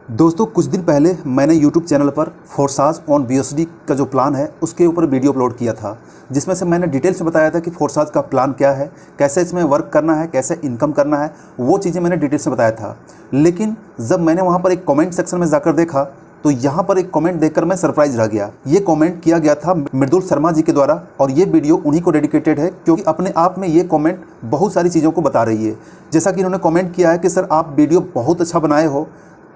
दोस्तों कुछ दिन पहले मैंने YouTube चैनल पर फोर्साज ऑन BUSD का जो प्लान है उसके ऊपर वीडियो अपलोड किया था, जिसमें से मैंने डिटेल से बताया था कि फोर्साज का प्लान क्या है, कैसे इसमें वर्क करना है, कैसे इनकम करना है, वो चीज़ें मैंने डिटेल से बताया था। लेकिन जब मैंने वहाँ पर एक कमेंट सेक्शन में जाकर देखा तो यहाँ पर एक कमेंट देखकर मैं सरप्राइज रह गया। ये कमेंट किया गया था मृदुल शर्मा जी के द्वारा और ये वीडियो उन्हीं को डेडिकेटेड है, क्योंकि अपने आप में ये कमेंट बहुत सारी चीज़ों को बता रही है। जैसा कि इन्होंने कमेंट किया है कि सर आप वीडियो बहुत अच्छा बनाए हो,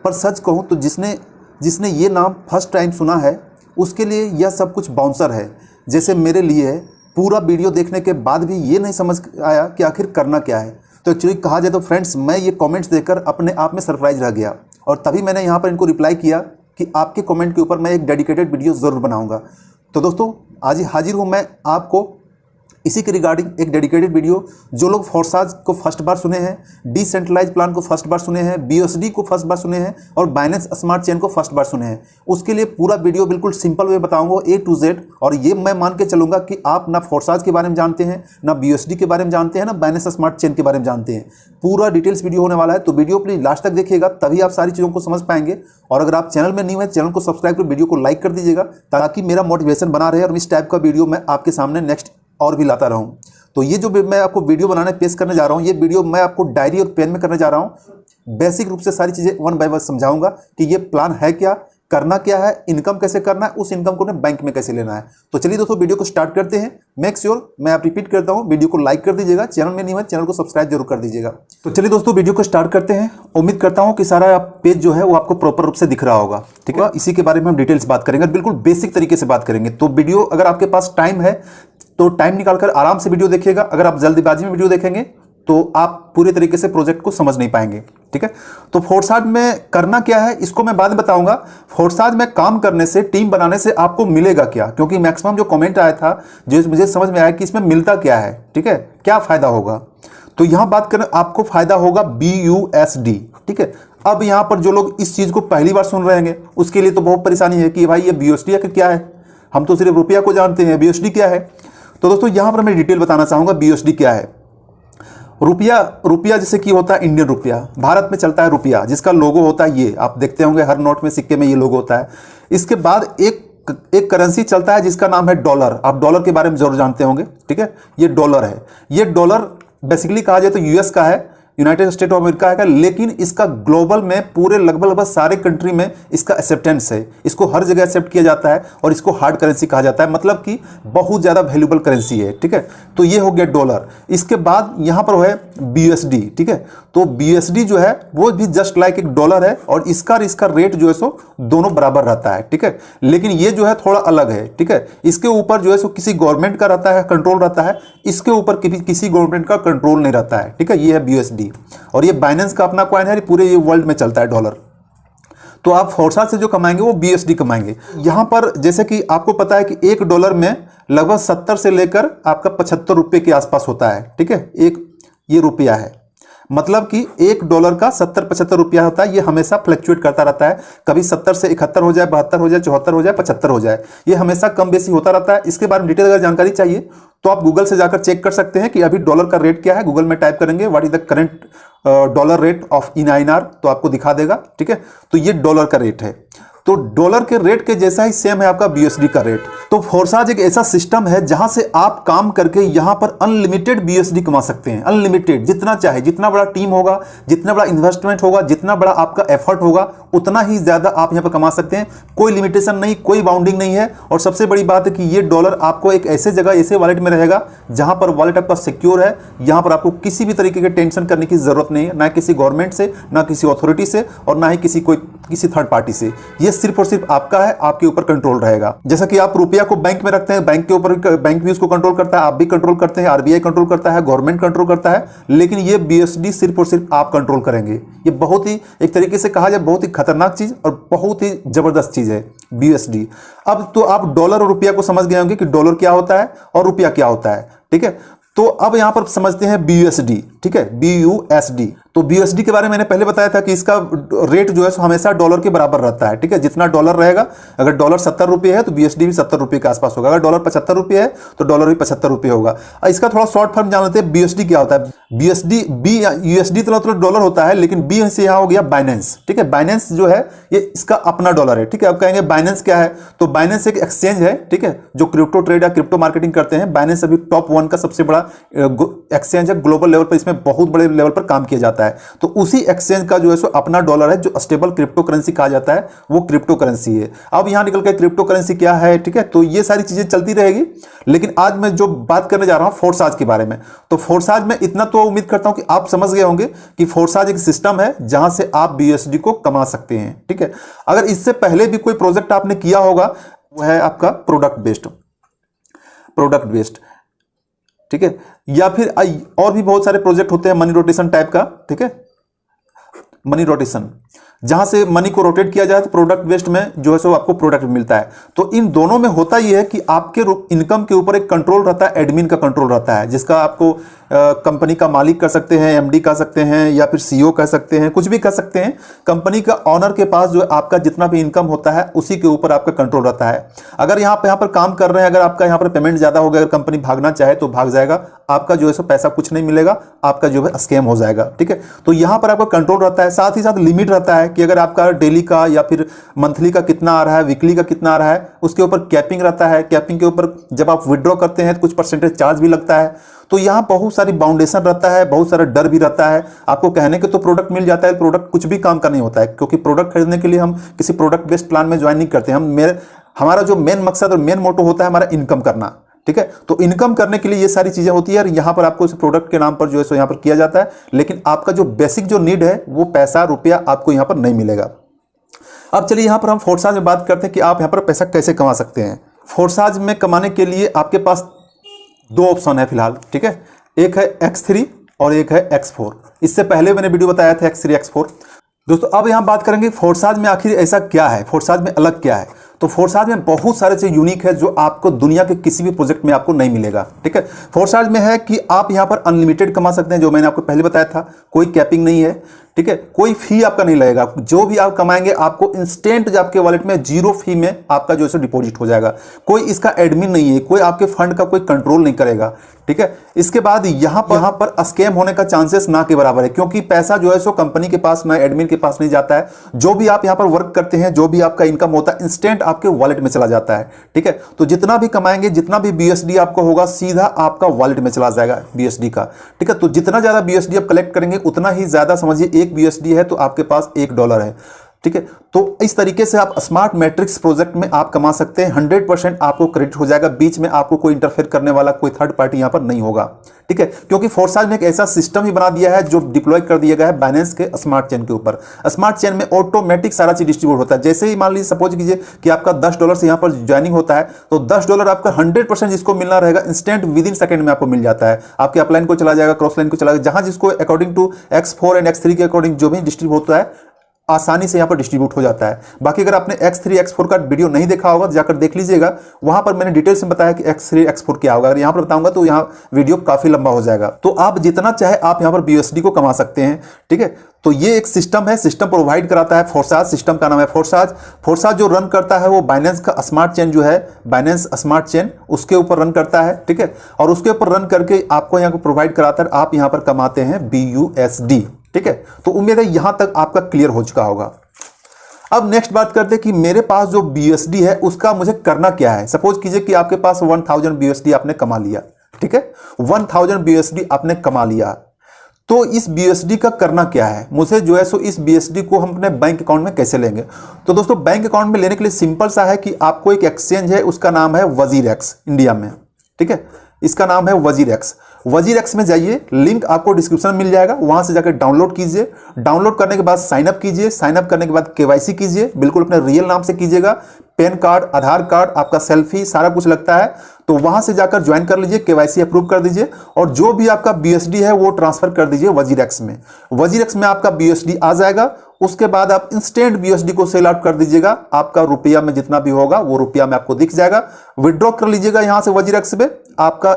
पर सच कहूँ तो जिसने ये नाम फर्स्ट टाइम सुना है उसके लिए यह सब कुछ बाउंसर है, जैसे मेरे लिए है। पूरा वीडियो देखने के बाद भी ये नहीं समझ आया कि आखिर करना क्या है। तो एक्चुअली कहा जाए तो फ्रेंड्स, मैं ये कमेंट्स देखकर अपने आप में सरप्राइज रह गया और तभी मैंने यहाँ पर इनको रिप्लाई किया कि आपके कमेंट के ऊपर मैं एक डेडिकेटेड वीडियो ज़रूर बनाऊँगा। तो दोस्तों आज ही हाजिर हूँ मैं आपको इसी के रिगार्डिंग एक डेडिकेटेड वीडियो। जो लोग फोर्साज को फर्स्ट बार सुने हैं, डिसेंट्रलाइज प्लान को फर्स्ट बार सुने हैं, BUSD को फर्स्ट बार सुने हैं और बाइनेंस स्मार्ट चेन को फर्स्ट बार सुने हैं, उसके लिए पूरा वीडियो बिल्कुल सिंपल वे बताऊंगा A to Z। और ये मैं मान के चलूँगा कि आप ना फोर्साज के बारे में जानते हैं, ना BUSD के बारे में जानते हैं, ना बाइनेंस स्मार्ट चेन के बारे में जानते हैं। पूरा डिटेल्स वीडियो होने वाला है, तो वीडियो प्लीज लास्ट तक देखिएगा, तभी आप सारी चीज़ों को समझ पाएंगे। और अगर आप चैनल में न्यू है, चैनल को सब्सक्राइब कर वीडियो को लाइक कर दीजिएगा, ताकि मेरा मोटिवेशन बना रहे और इस टाइप का वीडियो मैं आपके सामने नेक्स्ट और भी लाता रहूं। तो ये जो मैं आपको वीडियो बनाने पेश करने जा रहा हूँ, ये वीडियो मैं आपको डायरी और पेन में करने जा रहा हूँ। बेसिक रूप से सारी चीज़ें वन बाय वन समझाऊंगा कि ये प्लान है क्या, करना क्या है, इनकम कैसे करना है, उस इनकम को ना बैंक में कैसे लेना है। तो चलिए दोस्तों वीडियो को स्टार्ट करते हैं। मेक श्योर, मैं आप रिपीट करता हूँ, वीडियो को लाइक कर दीजिएगा, चैनल में नहीं है चैनल को सब्सक्राइब जरूर कर दीजिएगा। तो चलिए दोस्तों वीडियो को स्टार्ट करते हैं। उम्मीद करता हूँ कि सारा पेज जो है वो आपको प्रॉपर रूप से दिख रहा होगा, ठीक है। इसी के बारे में हम डिटेल्स बात करेंगे, बिल्कुल बेसिक तरीके से बात करेंगे। तो वीडियो अगर आपके पास टाइम है तो टाइम निकालकर आराम से वीडियो देखिएगा। अगर आप जल्दबाजी में वीडियो देखेंगे तो आप पूरे तरीके से प्रोजेक्ट को समझ नहीं पाएंगे, ठीक है। तो फोर्साज में करना क्या है इसको मैं बाद में बताऊंगा। फोर्साज में काम करने से, टीम बनाने से आपको मिलेगा क्या, क्योंकि मैक्सिमम जो कमेंट आया था, जो मुझे समझ में आया कि इसमें मिलता क्या है, ठीक है, क्या फायदा होगा। तो यहां बात करें, आपको फायदा होगा BUSD, ठीक है। अब यहां पर जो लोग इस चीज को पहली बार सुन रहे हैं उसके लिए तो बहुत परेशानी है कि भाई ये BUSD है कि क्या है, हम तो सिर्फ रुपया को जानते हैं, BUSD क्या है। तो दोस्तों यहां पर मैं डिटेल बताना चाहूंगा BUSD क्या है। रुपया जैसे कि होता है इंडियन रुपया, भारत में चलता है रुपया, जिसका लोगो होता है ये, आप देखते होंगे हर नोट में, सिक्के में ये लोगो होता है। इसके बाद एक करेंसी चलता है जिसका नाम है डॉलर। आप डॉलर के बारे में जरूर जानते होंगे, ठीक है। ये डॉलर है। ये डॉलर बेसिकली कहा जाए तो US का है, यूनाइटेड स्टेट ऑफ अमेरिका है, लेकिन इसका ग्लोबल में पूरे लगभग सारे कंट्री में इसका एक्सेप्टेंस है। इसको हर जगह एक्सेप्ट किया जाता है और इसको हार्ड करेंसी कहा जाता है, मतलब कि बहुत ज़्यादा वैल्यूबल करेंसी है, ठीक है। तो ये हो गया डॉलर। इसके बाद यहाँ पर है BUSD, ठीक है। तो BUSD जो है वो भी जस्ट लाइक एक डॉलर है और इसका रेट जो है सो दोनों बराबर रहता है, ठीक है। लेकिन ये जो है थोड़ा अलग है, ठीक है। इसके ऊपर जो है सो किसी गवर्नमेंट का रहता है, कंट्रोल रहता है, इसके ऊपर किसी गवर्नमेंट का कंट्रोल नहीं रहता है, ठीक है। ये है BUSD और ये बाइनेंस का अपना कॉइन है, पूरे ये वर्ल्ड में चलता है डॉलर। तो आप फोर्साज से जो कमाएंगे वो BUSD कमाएंगे। यहां पर जैसे कि आपको पता है कि एक डॉलर में लगभग 70 से लेकर आपका 75 रुपए के आसपास होता है, ठीक है। एक ये रुपया है, मतलब कि एक डॉलर का 70-75 रुपया होता है। ये हमेशा फ्लक्चुएट करता रहता है, कभी 70 से 71 हो जाए, 72 हो जाए, 74 हो जाए, 75 हो जाए, ये हमेशा कम बेसी होता रहता है। इसके बारे में डिटेल अगर जानकारी चाहिए तो आप गूगल से जाकर चेक कर सकते हैं कि अभी डॉलर का रेट क्या है। गूगल में टाइप करेंगे what is the current dollar rate of in INR, तो आपको दिखा देगा, ठीक है। तो ये डॉलर का रेट है। तो डॉलर के रेट के जैसा ही सेम है आपका BUSD का रेट। तो फोर्साज एक ऐसा सिस्टम है जहां से आप काम करके यहां पर अनलिमिटेड BUSD कमा सकते हैं, अनलिमिटेड, जितना चाहे। जितना बड़ा टीम होगा, जितना बड़ा इन्वेस्टमेंट होगा, जितना बड़ा आपका एफर्ट होगा, उतना ही ज्यादा आप यहां पर कमा सकते हैं। कोई लिमिटेशन नहीं, कोई बाउंडिंग नहीं है। और सबसे बड़ी बात है कि ये डॉलर आपको एक ऐसे जगह, ऐसे वॉलेट में रहेगा जहां पर वॉलेट आपका सिक्योर है। यहां पर आपको किसी भी तरीके के टेंशन करने की जरूरत नहीं है, ना किसी गवर्नमेंट से, ना किसी अथॉरिटी से, और ना ही किसी थर्ड पार्टी से। ये सिर्फ और सिर्फ आपका है, आपके ऊपर कंट्रोल रहेगा। जैसा कि आप रुपया को बैंक में रखते हैं, बैंक के ऊपर बैंक भी उसको कंट्रोल करता है, आप भी कंट्रोल करते हैं, RBI कंट्रोल करता है, गवर्नमेंट कंट्रोल करता है, लेकिन ये BUSD सिर्फ और सिर्फ आप कंट्रोल करेंगे। ये बहुत ही, एक तरीके से कहा जाए, बहुत ही खतरनाक चीज और बहुत ही जबरदस्त चीज है BUSD। अब तो आप डॉलर और रुपया को समझ गए होंगे कि डॉलर क्या होता है और रुपया क्या होता है, ठीक है। तो अब यहां पर समझते हैं BUSD। ठीक है, BUSD। तो BUSD के बारे में मैंने पहले बताया था कि इसका रेट जो है सो हमेशा डॉलर के बराबर रहता है, ठीक है। जितना डॉलर रहेगा, अगर डॉलर 70 रुपये है तो BUSD भी 70 रुपये के आसपास होगा। अगर डॉलर 75 रुपये है तो डॉलर भी 75 रुपये होगा। इसका थोड़ा शॉर्ट फॉर्म जान लेते हैं, BUSD क्या होता है। USD तो डॉलर होता है, लेकिन B से यहाँ हो गया बाइनेंस, ठीक है। बाइनेंस जो है ये इसका अपना डॉलर है, ठीक है। अब कहेंगे बाइनेंस क्या है, तो बाइनेंस एक एक्सचेंज है, ठीक है, जो क्रिप्टो ट्रेड या क्रिप्टो मार्केटिंग करते हैं। बाइनेंस अभी टॉप 1 का सबसे बड़ा एक्सचेंज है ग्लोबल लेवल पर, इसमें बहुत बड़े लेवल पर काम किया जाता है। तो उसी एक्सचेंज का जो है सो अपना डॉलर है, जो स्टेबल क्रिप्टो करेंसी कहा जाता है, वो क्रिप्टो करेंसी है। अब यहां निकल के क्रिप्टो करेंसी क्या है, ठीक है। तो ये सारी चीजें चलती रहेगी, लेकिन आज मैं जो बात करने जा रहा हूं फोर्साज के बारे में। तो फोर्साज में इतना तो उम्मीद करता हूं कि आप समझ गए होंगे कि फोर्साज एक सिस्टम है जहां से आप BUSD को कमा सकते हैं, ठीक है। अगर इससे पहले भी कोई प्रोजेक्ट आपने किया होगा, वो है आपका प्रोडक्ट बेस्ड, ठीक है, या फिर और भी बहुत सारे प्रोजेक्ट होते हैं मनी रोटेशन टाइप का, ठीक है। मनी रोटेशन, जहां से मनी को रोटेट किया जाए, तो प्रोडक्ट बेस्ड में जो है सो आपको प्रोडक्ट मिलता है। तो इन दोनों में होता यह है कि आपके इनकम के ऊपर एक कंट्रोल रहता है, एडमिन का कंट्रोल रहता है, जिसका आपको कंपनी का मालिक कर सकते हैं, MD कह सकते हैं, या फिर CEO कह सकते हैं, कुछ भी कह सकते हैं। कंपनी का ऑनर के पास जो आपका जितना भी इनकम होता है उसी के ऊपर आपका कंट्रोल रहता है। अगर यहाँ पर काम कर रहे हैं, अगर आपका यहाँ पर पेमेंट ज्यादा हो गया, अगर कंपनी भागना चाहे तो भाग जाएगा, आपका जो है सो पैसा कुछ नहीं मिलेगा, आपका जो है स्कैम हो जाएगा, ठीक है। तो यहाँ पर आपका कंट्रोल रहता है, साथ ही साथ लिमिट रहता है कि अगर आपका डेली का या फिर मंथली का कितना आ रहा है, वीकली का कितना आ रहा है, उसके ऊपर कैपिंग रहता है। कैपिंग के ऊपर जब आप विड्रॉ करते हैं तो कुछ परसेंटेज चार्ज भी लगता है। तो यहाँ बहुत सारी बाउंडेशन रहता है, बहुत सारा डर भी रहता है। आपको कहने के तो प्रोडक्ट मिल जाता है, प्रोडक्ट कुछ भी काम का नहीं होता है, क्योंकि प्रोडक्ट खरीदने के लिए हम किसी प्रोडक्ट बेस्ड प्लान में ज्वाइन नहीं करते। हमारा जो मेन मकसद और मेन मोटो होता है हमारा इनकम करना, ठीक है। तो इनकम करने के लिए ये सारी चीजें होती है, और यहाँ पर आपको इस प्रोडक्ट के नाम पर जो है सो यहाँ पर किया जाता है, लेकिन आपका जो बेसिक जो नीड है वो पैसा रुपया आपको यहाँ पर नहीं मिलेगा। अब चलिए यहाँ पर हम फोर्साज में बात करते हैं कि आप यहाँ पर पैसा कैसे कमा सकते हैं। फोर्साज में कमाने के लिए आपके पास 2 ऑप्शन है फिलहाल, ठीक है। एक है X3 और एक है X4। इससे पहले मैंने वीडियो बताया था X3 X4। दोस्तों अब यहाँ बात करेंगे फोर्साज में आखिर ऐसा क्या है, फोर्साज में अलग क्या है। तो फोर्साज में बहुत सारे चीज यूनिक है जो आपको दुनिया के किसी भी प्रोजेक्ट में आपको नहीं मिलेगा, ठीक है। फोर्साज में है कि आप यहाँ पर अनलिमिटेड कमा सकते हैं, जो मैंने आपको पहले बताया था, कोई कैपिंग नहीं है, ठीक है। कोई फी आपका नहीं लगेगा, जो भी आप कमाएंगे आपको इंस्टेंट आपके वॉलेट में 0 फी में आपका जो है डिपॉजिट हो जाएगा। कोई इसका एडमिन नहीं है, कोई आपके फंड का कोई कंट्रोल नहीं करेगा, ठीक है। इसके बाद यहाँ पर स्कैम होने का चांसेस ना के बराबर है, क्योंकि पैसा जो है सो कंपनी के पास ना एडमिन के पास नहीं जाता है। जो भी आप यहाँ पर वर्क करते हैं, जो भी आपका इनकम होता है, इंस्टेंट आपके वॉलेट में चला जाता है, ठीक है। तो जितना भी कमाएंगे, जितना भी BUSD आपको होगा, सीधा आपका वॉलेट में चला जाएगा BUSD का, ठीक है। तो जितना ज्यादा BUSD आप कलेक्ट करेंगे उतना ही ज्यादा, समझिए 1 BUSD है तो आपके पास $1 है, ठीक है। तो इस तरीके से आप स्मार्ट मैट्रिक्स प्रोजेक्ट में आप कमा सकते हैं। 100% आपको क्रेडिट हो जाएगा, बीच में आपको कोई इंटरफेयर करने वाला कोई थर्ड पार्टी यहां पर नहीं होगा, ठीक है। क्योंकि फोर्साज ने एक ऐसा सिस्टम ही बना दिया है जो डिप्लॉय कर दिया गया है बाइनेंस के स्मार्ट चेन के ऊपर। स्मार्ट चेन में ऑटोमेटिक सारा चीज डिस्ट्रीब्यूट होता है। जैसे ही मान लीजिए सपोज कीजिए कि आपका $10 से यहां पर ज्वाइनिंग होता है, तो $10 आपका 100% जिसको मिलना रहेगा इंस्टेंट विद इन सेकंड में आपको मिल जाता है। आपके अपलाइन को चला जाएगा, क्रॉस लाइन को चला जाएगा, जहां जिसको according to X4 and X3 के अकॉर्डिंग जो भी डिस्ट्रीब्यूट होता है, आसानी से यहां पर डिस्ट्रीब्यूट हो जाता है। बाकी अगर आपने X3 X4 का वीडियो नहीं देखा होगा तो जाकर देख लीजिएगा, वहां पर मैंने डिटेल से बताया कि X3 X4 क्या होगा। अगर यहां पर बताऊंगा तो यहां वीडियो काफी लंबा हो जाएगा। तो आप जितना चाहे आप यहां पर BUSD को कमा सकते हैं, ठीक है। तो ये एक सिस्टम है, सिस्टम प्रोवाइड कराता है फोर्साज। सिस्टम का नाम है फोर्साज। फोर्साज जो रन करता है वो बाइनेंस का स्मार्ट चेन जो है, बाइनेंस स्मार्ट चेन, उसके ऊपर रन करता है, ठीक है। और उसके ऊपर रन करके आपको यहां को प्रोवाइड कराता है, आप यहां पर कमाते हैं BUSD, ठीक है। तो उम्मीद है यहां तक आपका क्लियर हो चुका होगा। अब नेक्स्ट बात करते हैं कि मेरे पास जो BUSD है उसका मुझे करना क्या है। सपोज कीजिए कि आपके पास 1000 BUSD आपने कमा लिया, ठीक है। 1000 BUSD आपने कमा लिया, तो इस BUSD का करना क्या है, मुझे जो है सो इस BUSD को हम अपने बैंक अकाउंट में कैसे लेंगे। तो दोस्तों बैंक अकाउंट में लेने के लिए सिंपल सा है कि आपको एक एक्सचेंज है, उसका नाम है WazirX इंडिया में, ठीक है। इसका नाम है WazirX। WazirX में जाइए, लिंक आपको डिस्क्रिप्शन में मिल जाएगा, वहां से जाकर डाउनलोड कीजिए। डाउनलोड करने के बाद साइन अप कीजिए, साइन अप करने के बाद KYC कीजिए, बिल्कुल अपने रियल नाम से कीजिएगा। पैन कार्ड, आधार कार्ड, आपका सेल्फी, सारा कुछ लगता है। तो वहां से जाकर ज्वाइन कर लीजिए, KYC अप्रूव कर दीजिए, और जो भी आपका BUSD है वो ट्रांसफर कर दीजिए WazirX में। WazirX में आपका BUSD आ जाएगा। उसके बाद आप इंस्टेंट BUSD को सेल आउट कर दीजिएगा। आपका रुपया में जितना भी होगा वो रुपया में आपको दिख जाएगा। विड्रॉ कर लीजिएगा यहां से WazirX में, आपका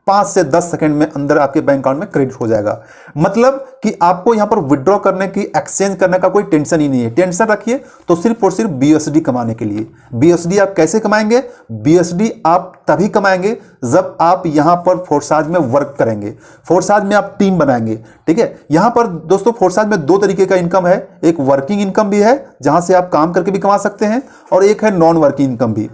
5 से 10 सेकंड में अंदर आपके बैंक अकाउंट में क्रेडिट हो जाएगा। मतलब कि आपको यहां पर विड्रॉ करने की, एक्सचेंज करने का कोई टेंशन ही नहीं है। टेंशन रखिए तो सिर्फ और सिर्फ BUSD कमाने के लिए। BUSD आप कैसे कमाएंगे? BUSD आप तभी कमाएंगे जब आप यहां पर फोर्साज में वर्क करेंगे, फोर्साज में आप टीम बनाएंगे। ठीक है, यहां पर दोस्तों फोर्साज में 2 तरीके का इनकम है। एक वर्किंग इनकम भी है जहां से आप काम करके भी कमा सकते हैं, और एक है नॉन वर्किंग इनकम भी,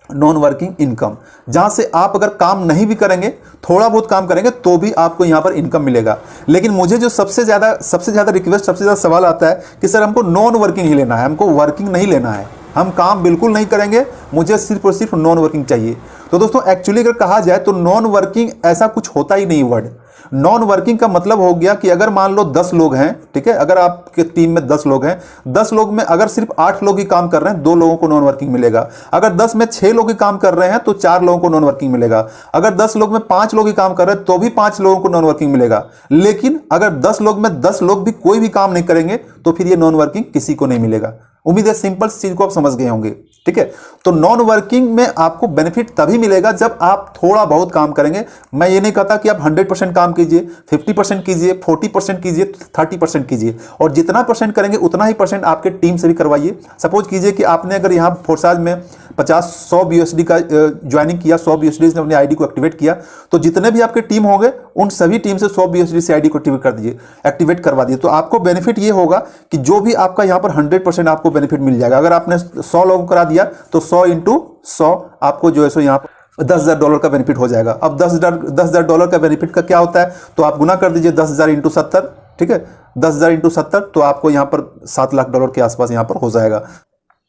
नॉन वर्किंग इनकम, जहां से आप अगर काम नहीं भी करेंगे, थोड़ा बहुत काम करेंगे तो भी आपको यहां पर इनकम मिलेगा। लेकिन मुझे जो सबसे ज्यादा रिक्वेस्ट, सबसे ज्यादा सवाल आता है कि सर हमको नॉन वर्किंग ही लेना है, हमको वर्किंग नहीं लेना है, हम काम बिल्कुल नहीं करेंगे, मुझे सिर्फ और सिर्फ नॉन वर्किंग चाहिए। तो दोस्तों एक्चुअली अगर कहा जाए तो नॉन वर्किंग ऐसा कुछ होता ही नहीं। वर्ड नॉन वर्किंग का मतलब हो गया कि अगर मान लो 10 लोग हैं, ठीक है, अगर आपके टीम में 10 लोग हैं, 10 लोग में अगर सिर्फ 8 लोग ही काम कर रहे हैं, 2 लोगों को नॉन वर्किंग मिलेगा। अगर 10 में 6 लोग ही काम कर रहे हैं तो 4 लोगों को नॉन वर्किंग मिलेगा। अगर 10 लोग में 5 लोग ही काम कर रहे हैं तो भी 5 लोगों को नॉन वर्किंग मिलेगा। लेकिन अगर 10 लोग में 10 लोग भी कोई भी काम नहीं करेंगे तो फिर ये नॉन वर्किंग किसी को नहीं मिलेगा। उम्मीद है सिंपल चीज को आप समझ गए होंगे। ठीक है, तो नॉन वर्किंग में आपको बेनिफिट तभी मिलेगा जब आप थोड़ा बहुत काम करेंगे। मैं ये नहीं कहता कि आप 100% काम कीजिए, 50% कीजिए, 40% कीजिए, 30% कीजिए, और जितना परसेंट करेंगे उतना ही परसेंट आपके टीम से भी करवाइए। सपोज कीजिए कि आपने अगर यहाँ फोर्साज में 100 BUSD का ज्वाइनिंग किया, 100 BUSD से अपनी आईडी को एक्टिवेट किया, तो जितने भी आपके टीम होंगे उन सभी टीम से 100 BUSD से आईडी को एक्टिवेट करवा दीजिए। तो आपको बेनिफिट ये होगा कि जो भी आपका यहाँ पर 100% आपको बेनिफिट मिल जाएगा। अगर आपने 100 लोगों को करा दिया तो 100 × 100 आपको जो है सो यहाँ पर $10,000 का बेनिफिट हो जाएगा। अब $10,000 का बेनिफिट का क्या होता है, तो आप गुना कर दीजिए 10,000 × 70। ठीक है, 10,000 × 70 तो आपको यहाँ पर $7 लाख के आसपास यहाँ पर हो जाएगा।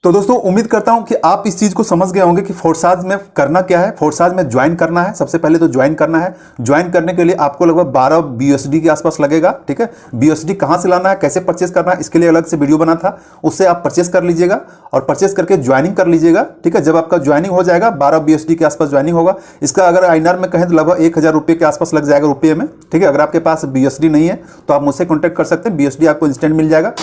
तो दोस्तों उम्मीद करता हूं कि आप इस चीज को समझ गए होंगे कि फोर्साज में करना क्या है। फोर्साज में ज्वाइन करना है, सबसे पहले तो ज्वाइन करना है। ज्वाइन करने के लिए आपको लगभग 12 BUSD के आसपास लगेगा। ठीक है, BUSD कहां से लाना है, कैसे परचेस करना है, इसके लिए अलग से वीडियो बना था, उससे आप परचेस कर लीजिएगा और परचेस करके ज्वाइनिंग कर लीजिएगा। ठीक है, जब आपका ज्वाइनिंग हो जाएगा 12 BUSD के आसपास ज्वाइनिंग होगा। इसका अगर INR में कहें तो लगभग 1,000 रुपये के आसपास लग जाएगा रुपये में। ठीक है, अगर आपके पास BUSD नहीं है तो आप मुझसे कॉन्टैक्ट कर सकते हैं, BUSD आपको इंस्टेंट मिल जाएगा।